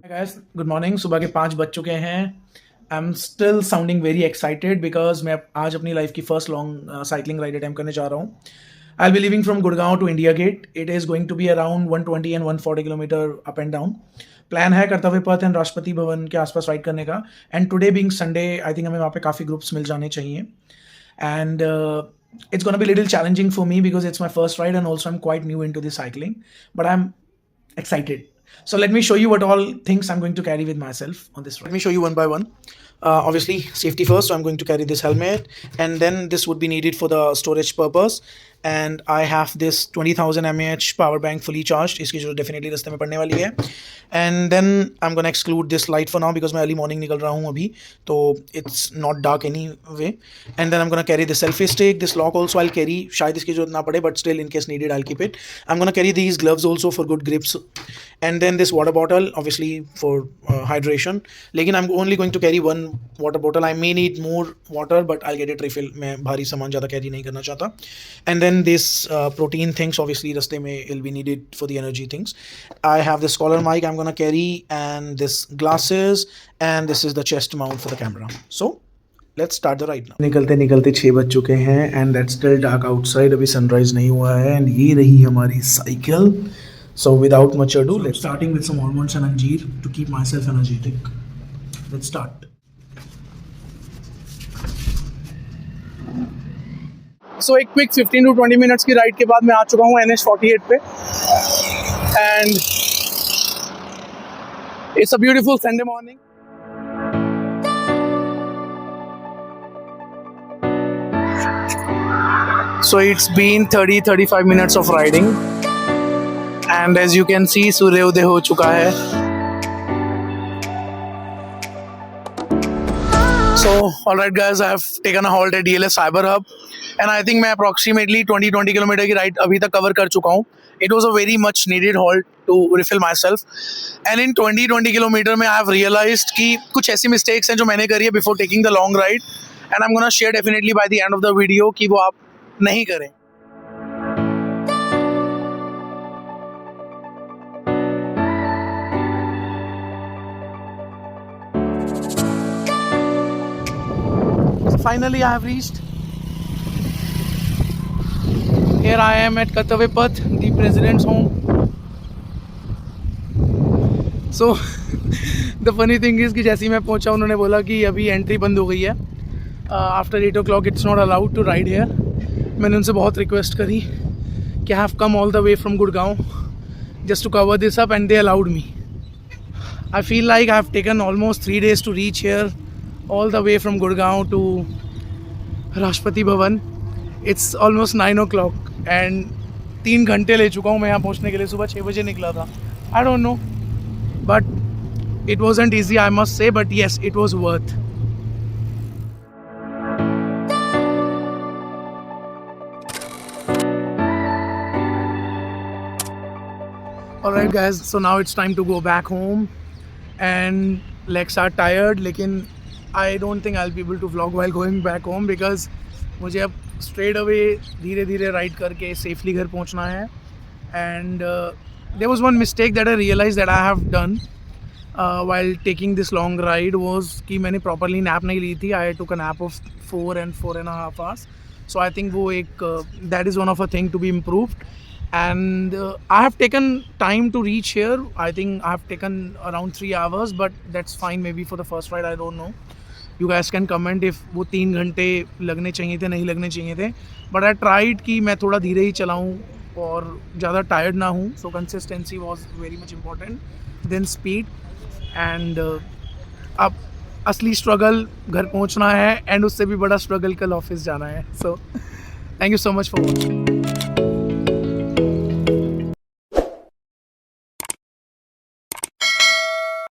Guys good morning. सुबह के 5 बज चुके हैं। I am still sounding very excited because मैं आज अपनी लाइफ की first long cycling ride attempt करने जा रहा हूँ। I will be living from Gurgaon to India Gate. It is going to be around 120 and 140 kilometre up and down. Plan है कर्तव्य पथ एंड राष्ट्रपति भवन के आसपास राइड करने का। And today being Sunday I think हमें वहाँ पे काफ़ी ग्रुप्स मिल जाने चाहिए। And it's going to be a little challenging for me because it's my first ride and also I'm quite new into the cycling, but I'm excited. So let me show you what all things I'm going to carry with myself on this ride. Let me show you one by one. Obviously safety first, so I'm going to carry this helmet, and then this would be needed for the storage purpose. And I have this 20,000 mAh power bank fully charged. इसकी जो definitely रास्ते में पड़ने वाली है. And then I'm gonna exclude this light for now because मैं early morning निकल रहा हूँ अभी, तो it's not dark anyway. And then I'm gonna carry the selfie stick. This lock also I'll carry. शायद इसकी जरूरत ना पड़े, but still in case needed I'll keep it. I'm gonna carry these gloves also for good grips. And then this water bottle obviously for hydration. लेकिन I'm only going to carry one water bottle. I may need more water, but I'll get it refill. मैं भारी सामान ज़्यादा carry नहीं करना चाहता. And then this protein things obviously रास्ते में will be needed for the energy things. I have this collar mic I'm gonna carry, and this glasses, and this is the chest mount for the camera. So let's start the ride now. निकलते निकलते 6 बज चुके हैं and that's still dark outside. अभी sunrise नहीं हुआ है and ये रही हमारी cycle. So without much ado, let's starting with some almonds and anjeer to keep myself energetic. Let's start. So एक quick 15 to 20 minutes की राइड के बाद मैं आ चुका हूँ NH48 पे, and it's a beautiful Sunday morning. So it's been 30-35 minutes of riding, and as you can see सूर्योदय हो चुका है. So alright guys, I have taken a halt at DLF Cyber Hub, and I think मैं approximately 20 kilometre की ride अभी तक cover कर चुका हूँ. It was a very much needed halt to refill myself, and in 20 kilometre में I have realized कि कुछ ऐसी mistakes हैं जो मैंने करी है before taking the long ride, and I'm gonna share definitely by the end of the video कि वो आप नहीं करें. Finally I have reached. Here I am at Kartavya Path, the president's home. So the funny thing is कि जैसे ही मैं पहुंचा उन्होंने बोला कि अभी एंट्री बंद हो गई है. After 8 o'clock it's not allowed to ride here. मैंने उनसे बहुत रिक्वेस्ट करी कि I have come all the way from Gurgaon just to cover this up, and they allowed me. I feel like I have taken almost 3 days to reach here, all the way from Gurgaon to Rashtrapati Bhavan. It's almost 9 o'clock and 3 घंटे ले चुका हूँ मैं यहाँ पहुँचने के लिए. सुबह 6 बजे निकला था. I don't know, but it wasn't easy, I must say, but yes, it was worth. Alright guys, so now it's time to go back home and legs are tired, लेकिन I don't think I'll be able to vlog while going back home because मुझे अब straight away धीरे धीरे ride करके safely घर पहुंचना है. And there was one mistake that I realized that I have done while taking this long ride was कि मैंने properly nap नहीं ली थी. I took a nap of 4 and 4.5 hours. So I think वो एक that is one of a thing to be improved. And I have taken time to reach here. I think I have taken around 3 hours, but that's fine maybe for the first ride. I don't know. You guys can comment if वो 3 घंटे लगने चाहिए थे, नहीं लगने चाहिए थे. But I tried कि मैं थोड़ा धीरे ही चलाऊँ और ज़्यादा टायर्ड ना हूँ. So consistency was very much important than speed. And अब असली स्ट्रगल घर पहुँचना है, and उससे भी बड़ा स्ट्रगल कल ऑफिस जाना है. So thank you so much for watching.